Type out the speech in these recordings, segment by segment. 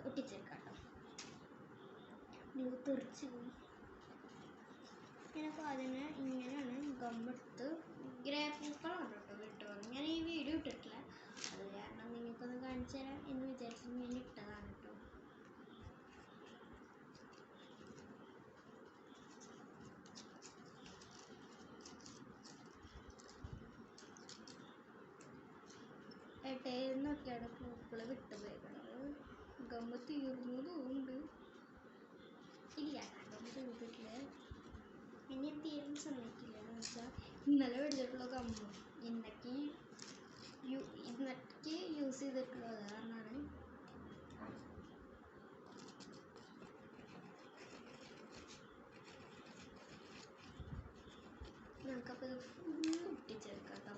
ഒട്ടിച്ചേക്കാം കേട്ടോ. നിങ്ങൾ തെറിച്ച് പോയി. ഞാനപ്പോൾ അതിന് ഇങ്ങനെയാണ് ഗമ്മെടുത്ത് ഗ്രേ പൂക്കളാണ് കേട്ടോ കിട്ടുന്നത്. ഞാൻ ഈ വീഡിയോ ഇട്ടിട്ടില്ല, അത് കാരണം നിങ്ങൾക്കൊന്ന് കാണിച്ചു തരാം എന്ന് വിചാരിച്ചിട്ട് ഞാൻ ഇട്ടതാണ് കേട്ടോ. ഇടയിൽനിന്നൊക്കെയാണ് പൂക്കൾ വിട്ടുപോയത്. ഗമ്മ് തീർന്നതുകൊണ്ട് ഇല്ല, ഗമ്മ് തീർന്നിട്ടില്ല. ഇനി തീർന്ന സമ്മതിക്കില്ല എന്ന് വെച്ചാൽ ഇന്നലെ മേടിച്ചിട്ടുള്ള ഗമ്മ് ഇന്നേക്ക് യൂസ് ചെയ്തിട്ടുള്ളത് കാരണമാണ്. നമുക്കപ്പോൾ ഇത് ഫുള്ള് ഒട്ടിച്ചെടുക്കാം കേട്ടോ.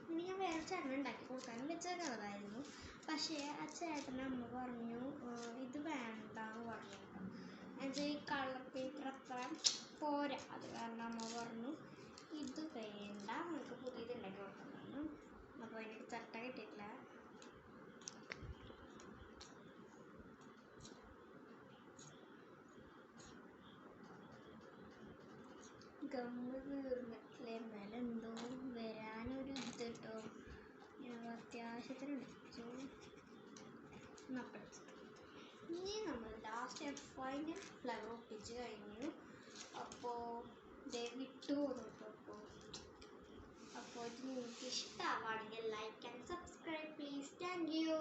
ഇനി ഞാൻ വേറെ ചേട്ടൻ ഉണ്ടാക്കി കൊടുക്കാനും വെച്ച കളറായിരുന്നു. പക്ഷേ ആ ചേട്ടൻ്റെ അമ്മ പറഞ്ഞു ഇത് വേണ്ടെന്ന് പറഞ്ഞു കേട്ടോ. എന്നുവെച്ചാൽ ഈ കളർ പേപ്പർ അത്ര പോരാ, അത് കാരണം അമ്മ പറഞ്ഞു ഇത് വേണ്ട, നമുക്ക് പുതിയത് ഉണ്ടാക്കി കൊടുക്കണമെന്ന്. അപ്പോൾ എനിക്ക് ചട്ട കിട്ടിയിട്ടില്ല. ഗമ്മ് തീർന്നിട്ടില്ല, എന്നാലും എന്തോ വരാനൊരു ഇത് കേട്ടോ. ഞങ്ങൾ അത്യാവശ്യത്തിന് ഒട്ടിച്ചു. ഇനി നമ്മൾ ലാസ്റ്റ് ഫൈനൽ ഫ്ലവർ ഒട്ടിച്ച് കഴിഞ്ഞു. അപ്പോൾ വിട്ടു പോകുന്നു കേട്ടോ. അപ്പോൾ ഇത് നിങ്ങൾക്ക് ഇഷ്ടമാവുകയാണെങ്കിൽ like and subscribe please. Thank you.